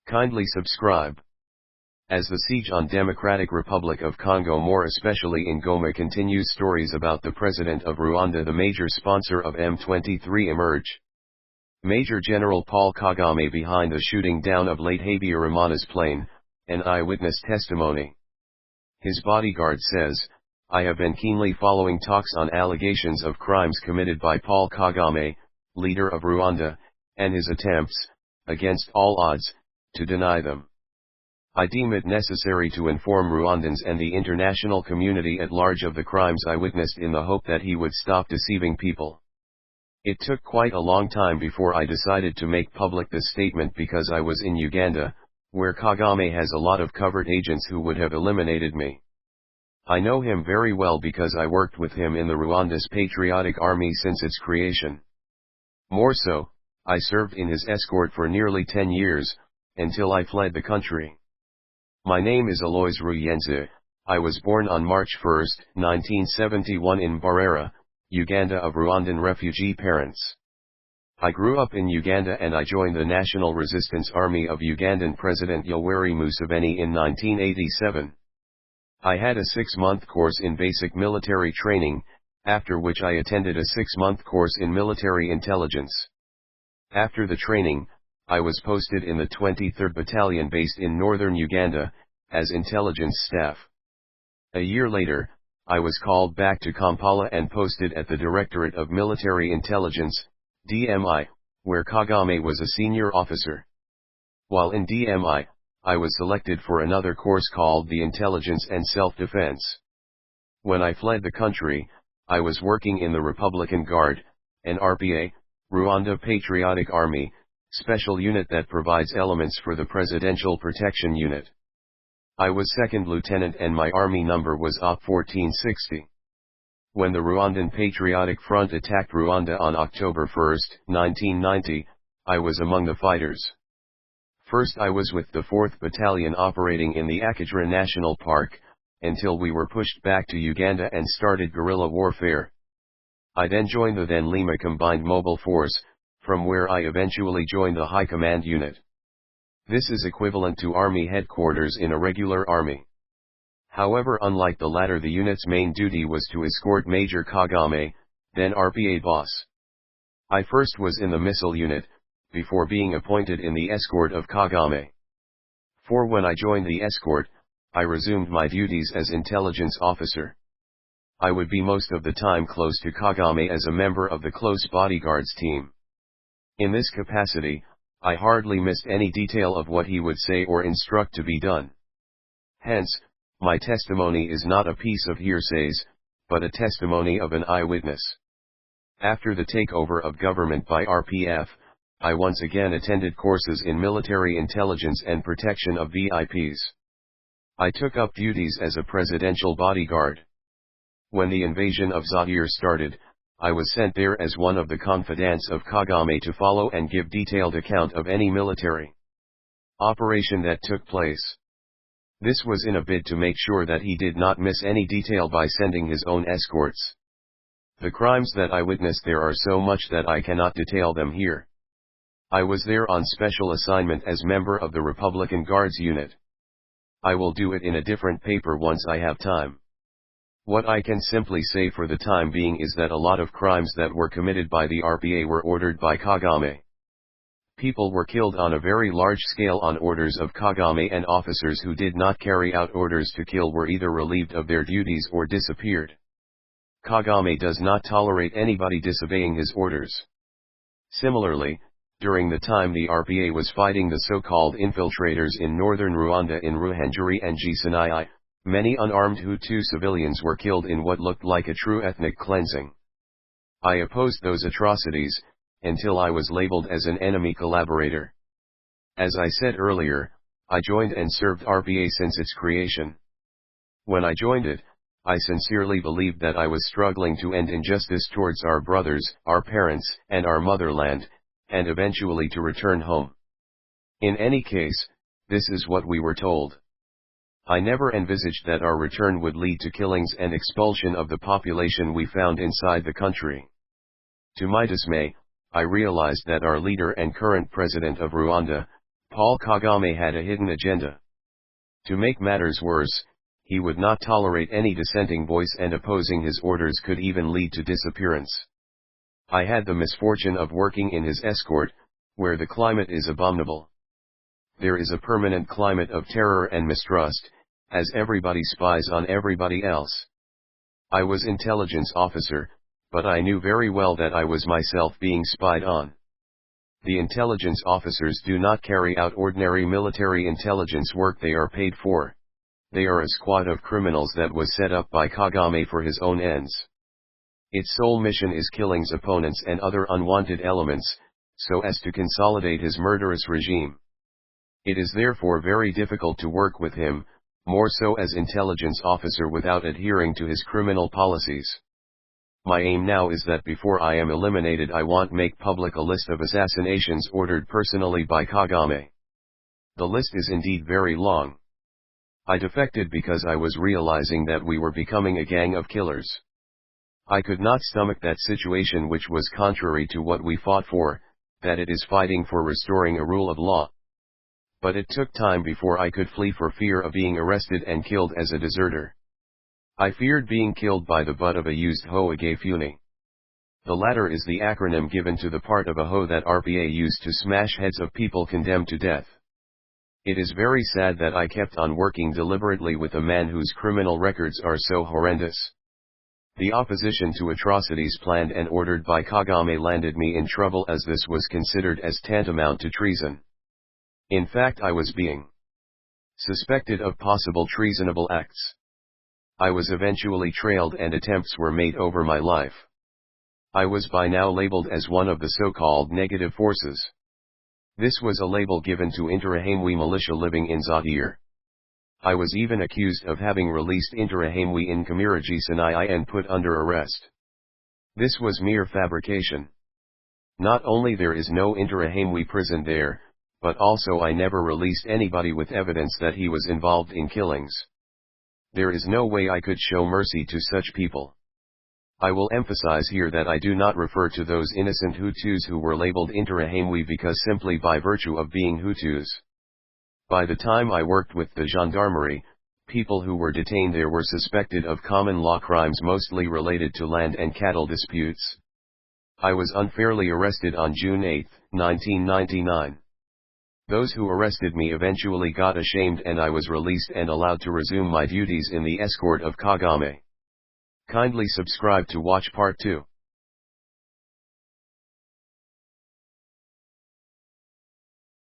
Kindly subscribe. As the siege on Democratic Republic of Congo, more especially in Goma, continues, stories about the president of Rwanda, the major sponsor of M23, emerge. Major General Paul Kagame behind the shooting down of late Habyarimana's plane, an eyewitness testimony. His bodyguard says, "I have been keenly following talks on allegations of crimes committed by Paul Kagame, leader of Rwanda, and his attempts, against all odds, to deny them. I deem it necessary to inform Rwandans and the international community at large of the crimes I witnessed in the hope that he would stop deceiving people." It took quite a long time before I decided to make public this statement, because I was in Uganda, where Kagame has a lot of covert agents who would have eliminated me. I know him very well because I worked with him in the Rwanda's Patriotic Army since its creation. More so, I served in his escort for nearly 10 years, until I fled the country. My name is Aloys Ruyenze. I was born on March 1, 1971 in Barera, Uganda, of Rwandan refugee parents. I grew up in Uganda and I joined the National Resistance Army of Ugandan President Yoweri Museveni in 1987. I had a 6-month course in basic military training, after which I attended a 6-month course in military intelligence. After the training, I was posted in the 23rd Battalion based in northern Uganda, as intelligence staff. A year later, I was called back to Kampala and posted at the Directorate of Military Intelligence, DMI, where Kagame was a senior officer. While in DMI, I was selected for another course called the Intelligence and Self-Defense. When I fled the country, I was working in the Republican Guard, an RPA, Rwanda Patriotic Army, special unit that provides elements for the Presidential Protection Unit. I was second lieutenant and my army number was OP 1460. When the Rwandan Patriotic Front attacked Rwanda on October 1, 1990, I was among the fighters. First I was with the 4th Battalion operating in the Akagera National Park, until we were pushed back to Uganda and started guerrilla warfare. I then joined the then Lima Combined Mobile Force, from where I eventually joined the High Command Unit. This is equivalent to Army headquarters in a regular army. However, unlike the latter, the unit's main duty was to escort Major Kagame, then RPA boss. I first was in the missile unit, before being appointed in the escort of Kagame. For when I joined the escort, I resumed my duties as intelligence officer. I would be most of the time close to Kagame as a member of the close bodyguards team. In this capacity, I hardly missed any detail of what he would say or instruct to be done. Hence, my testimony is not a piece of hearsays, but a testimony of an eyewitness. After the takeover of government by RPF, I once again attended courses in military intelligence and protection of VIPs. I took up duties as a presidential bodyguard. When the invasion of Zaire started, I was sent there as one of the confidants of Kagame to follow and give detailed account of any military operation that took place. This was in a bid to make sure that he did not miss any detail by sending his own escorts. The crimes that I witnessed there are so much that I cannot detail them here. I was there on special assignment as member of the Republican Guards unit. I will do it in a different paper once I have time. What I can simply say for the time being is that a lot of crimes that were committed by the RPA were ordered by Kagame. People were killed on a very large scale on orders of Kagame, and officers who did not carry out orders to kill were either relieved of their duties or disappeared. Kagame does not tolerate anybody disobeying his orders. Similarly, during the time the RPA was fighting the so-called infiltrators in northern Rwanda in Ruhengeri and Gisenyi, many unarmed Hutu civilians were killed in what looked like a true ethnic cleansing. I opposed those atrocities, until I was labeled as an enemy collaborator. As I said earlier, I joined and served RPA since its creation. When I joined it, I sincerely believed that I was struggling to end injustice towards our brothers, our parents, and our motherland, and eventually to return home. In any case, this is what we were told. I never envisaged that our return would lead to killings and expulsion of the population we found inside the country. To my dismay, I realized that our leader and current president of Rwanda, Paul Kagame had a hidden agenda. To make matters worse, he would not tolerate any dissenting voice, and opposing his orders could even lead to disappearance. I had the misfortune of working in his escort, where the climate is abominable. There is a permanent climate of terror and mistrust, as everybody spies on everybody else. I was intelligence officer, but I knew very well that I was myself being spied on. The intelligence officers do not carry out ordinary military intelligence work they are paid for. They are a squad of criminals that was set up by Kagame for his own ends. Its sole mission is killing opponents and other unwanted elements, so as to consolidate his murderous regime. It is therefore very difficult to work with him, more so as intelligence officer, without adhering to his criminal policies. My aim now is that before I am eliminated, I want make public a list of assassinations ordered personally by Kagame. The list is indeed very long. I defected because I was realizing that we were becoming a gang of killers. I could not stomach that situation, which was contrary to what we fought for, that it is fighting for restoring a rule of law. But it took time before I could flee for fear of being arrested and killed as a deserter. I feared being killed by the butt of a used hoe agafuni. The latter is the acronym given to the part of a hoe that RPA used to smash heads of people condemned to death. It is very sad that I kept on working deliberately with a man whose criminal records are so horrendous. The opposition to atrocities planned and ordered by Kagame landed me in trouble, as this was considered as tantamount to treason. In fact, I was being suspected of possible treasonable acts. I was eventually trailed and attempts were made over my life. I was by now labeled as one of the so-called negative forces. This was a label given to Interahamwe militia living in Zaire. I was even accused of having released Interahamwe in Kamiraji Sinai and put under arrest. This was mere fabrication. Not only there is no Interahamwe prison there, but also I never released anybody with evidence that he was involved in killings. There is no way I could show mercy to such people. I will emphasize here that I do not refer to those innocent Hutus who were labeled Interahamwe because simply by virtue of being Hutus. By the time I worked with the gendarmerie, people who were detained there were suspected of common law crimes mostly related to land and cattle disputes. I was unfairly arrested on June 8, 1999. Those who arrested me eventually got ashamed and I was released and allowed to resume my duties in the escort of Kagame. Kindly subscribe to watch part 2.